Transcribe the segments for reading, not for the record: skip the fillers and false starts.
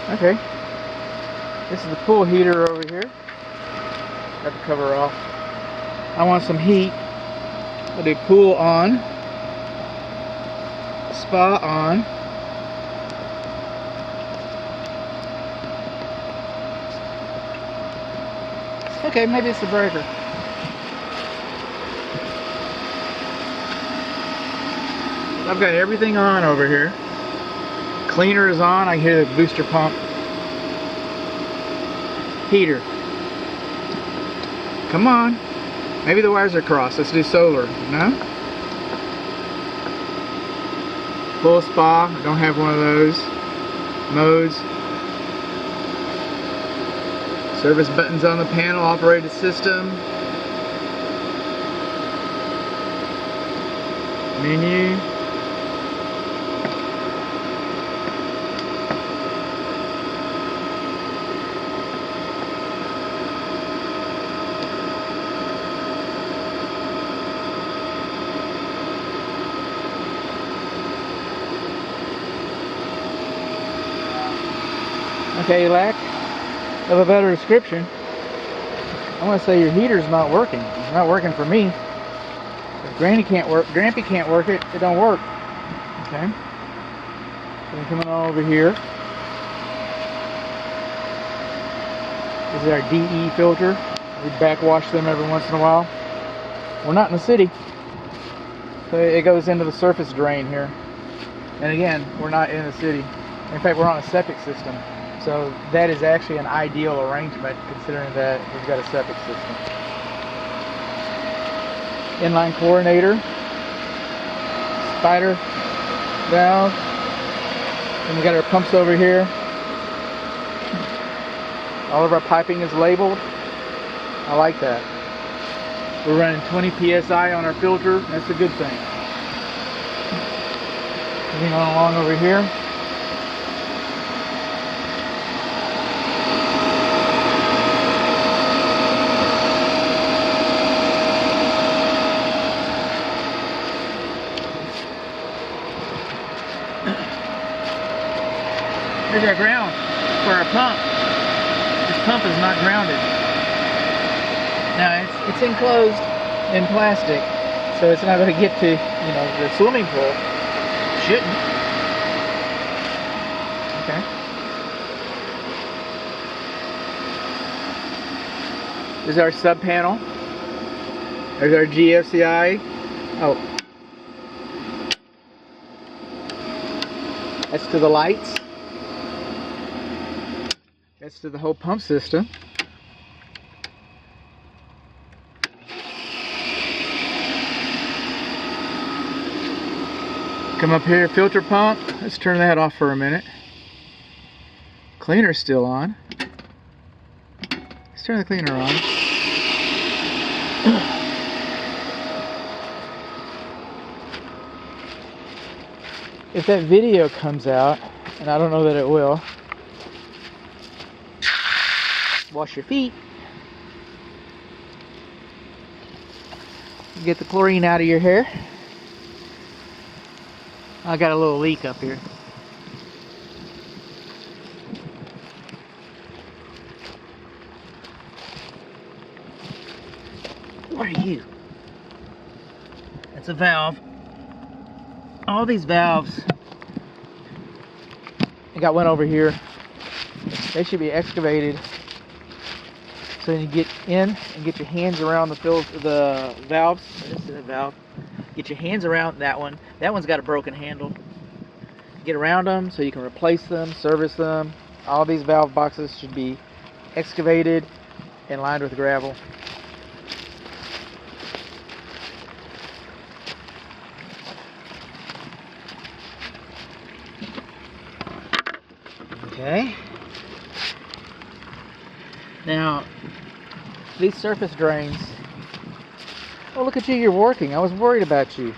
Okay. This is the pool heater over here. Got the cover off. I want some heat. I'll do pool on. Spa on. Okay, maybe it's the breaker. I've got everything on over here. Cleaner is on. I can hear the booster pump. Heater. Come on. Maybe the wires are crossed. Let's do solar. No? Full spa. I don't have one of those. Modes. Service buttons on the panel. Operated system. Menu. Okay, lack of a better description, I want to say your heater's not working. It's not working for me. If Granny can't work, Grampy can't work it, it don't work. Okay. So we're coming on over here. This is our DE filter. We backwash them every once in a while. We're not in the city, so it goes into the surface drain here. And again, we're not in the city. In fact, we're on a septic system. So that is actually an ideal arrangement considering that we've got a septic system. Inline chlorinator, spider valve, and we got our pumps over here. All of our piping is labeled. I like that. We're running 20 psi on our filter. That's a good thing. Moving on along over here. Here's our ground for our pump. This pump is not grounded. Now it's enclosed in plastic, so it's not going to get to, you know, the swimming pool. Shouldn't. Okay. This is our sub panel. There's our GFCI. Oh. That's to the lights. That's to the whole pump system. Come up here, filter pump. Let's turn that off for a minute. Cleaner's still on. Let's turn the cleaner on. If that video comes out, and I don't know that it will, wash your feet. Get the chlorine out of your hair. I got a little leak up here. What are you? That's a valve. All these valves, I got one over here. They should be excavated. So you get in and get your hands around the valves. This is a valve. Get your hands around that one. That one's got a broken handle. Get around them so you can replace them, service them. All these valve boxes should be excavated and lined with gravel. Okay. Now, these surface drains. Oh, look at you, you're working. I was worried about you.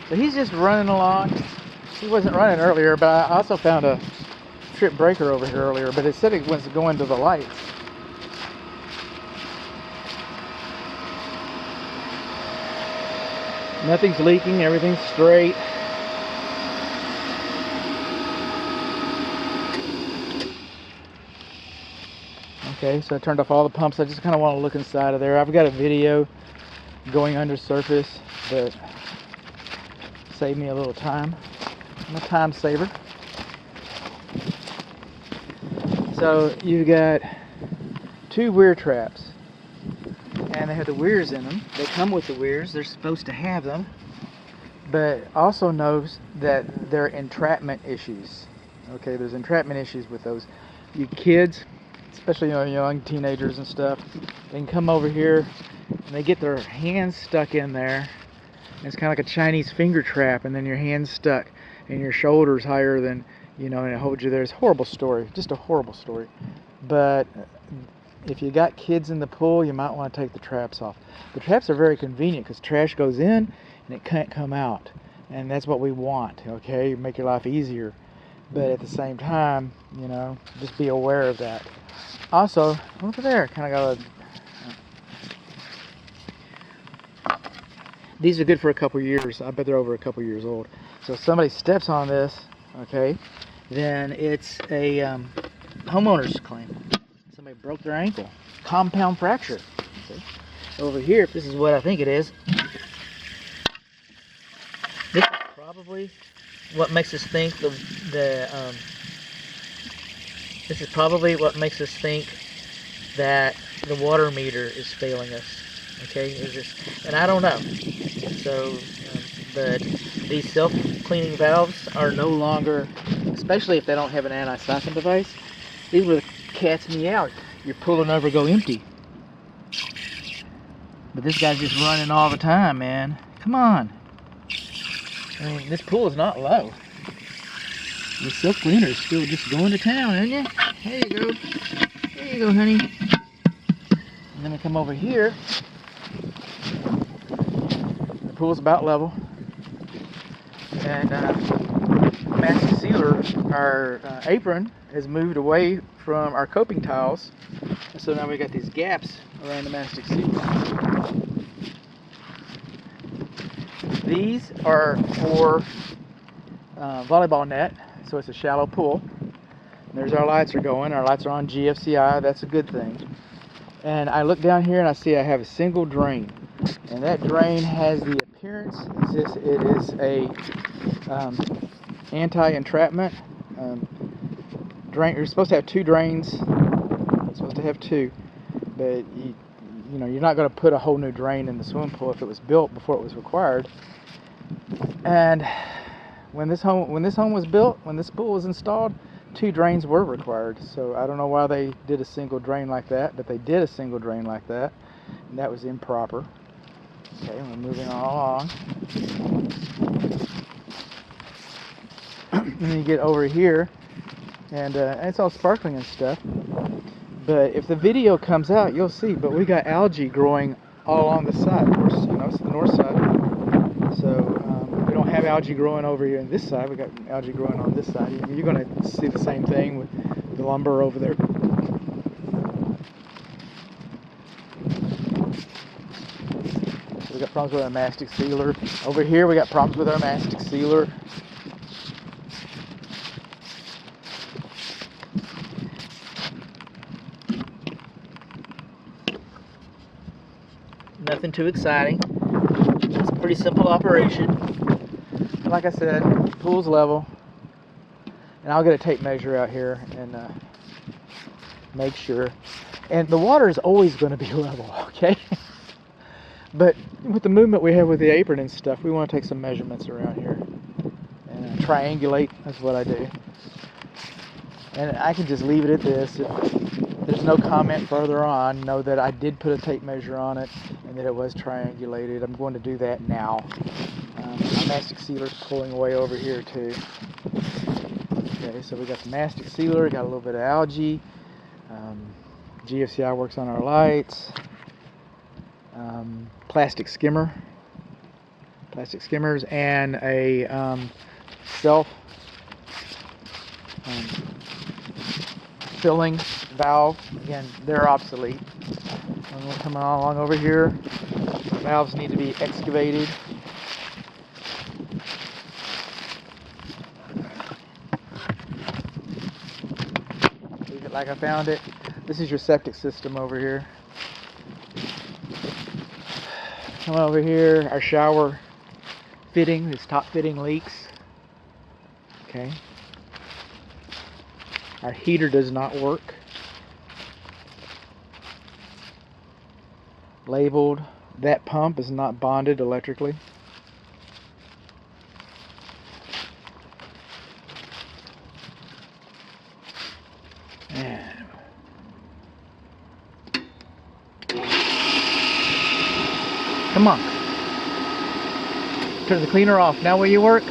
So he's just running along. He wasn't running earlier, but I also found a trip breaker over here earlier, but it said it was going to the lights. Nothing's leaking, everything's straight. Okay, so I turned off all the pumps. I just kind of want to look inside of there. I've got a video going under surface that saved me a little time. I'm a time saver. So you've got 2 weir traps, and they have the weirs in them. They come with the weirs. They're supposed to have them, but also knows that there are entrapment issues. Okay, there's entrapment issues with those. You kids, especially young teenagers and stuff, they can come over here and they get their hands stuck in there. And it's kind of like a Chinese finger trap, and then your hand's stuck and your shoulder's higher than, and it holds you there. It's a horrible story, just a horrible story. But if you got kids in the pool, you might want to take the traps off. The traps are very convenient because trash goes in and it can't come out, and that's what we want. Okay, make your life easier, but at the same time, just be aware of that. Also, look at there, kind of got these are good for a couple years. I bet they're over a couple years old. So if somebody steps on this, okay, then it's a homeowner's claim. Somebody broke their ankle, compound fracture. Okay. Over here, if this is what I think it is, this is probably what makes us think this is probably what makes us think that the water meter is failing us. Okay, and I don't know. So, but these self-cleaning valves are no longer, especially if they don't have an anti-siphon device. These were the cat's meow. You're pulling over, go empty. But this guy's just running all the time, man. Come on. I mean, this pool is not low. The self cleaner is still just going to town, isn't it? There you go. There you go, honey. And then we come over here. The pool's about level. And mastic sealer, our apron, has moved away from our coping tiles. And so now we got these gaps around the mastic sealer. These are for volleyball net, so it's a shallow pool. And there's our lights are going. Our lights are on GFCI. That's a good thing. And I look down here and I see I have a single drain. And that drain has the appearance as if it is a anti-entrapment drain. You're supposed to have 2 drains. You're supposed to have 2, but you're not going to put a whole new drain in the swimming pool if it was built before it was required. And when this home was built, when this pool was installed, 2 drains were required. So I don't know why they did a single drain like that, but they did a single drain like that, and that was improper. Okay, we're moving along. And then you get over here, and it's all sparkling and stuff. But if the video comes out, you'll see. But we got algae growing all along the side. Of course, it's the north side. So we don't have algae growing over here on this side. We got algae growing on this side. You're going to see the same thing with the lumber over there. So we got problems with our mastic sealer. Over here, we got problems with our mastic sealer. Nothing too exciting. It's a pretty simple operation. Like I said, pool's level. And I'll get a tape measure out here and make sure. And the water is always going to be level, okay? But with the movement we have with the apron and stuff, we want to take some measurements around here. And triangulate, that's what I do. And I can just leave it at this. If there's no comment further on, know that I did put a tape measure on it and that it was triangulated. I'm going to do that now. My mastic sealer's pulling away over here too. Okay, so we got the mastic sealer, got a little bit of algae. GFCI works on our lights. Plastic skimmers, and a self filling valve. Again, they're obsolete. And we're coming along over here. Valves need to be excavated. Leave it like I found it. This is your septic system over here. Come over here, our shower fitting, this top fitting leaks. Okay. Our heater does not work. Labeled. That pump is not bonded electrically. And come on. Turn the cleaner off. Now will you work?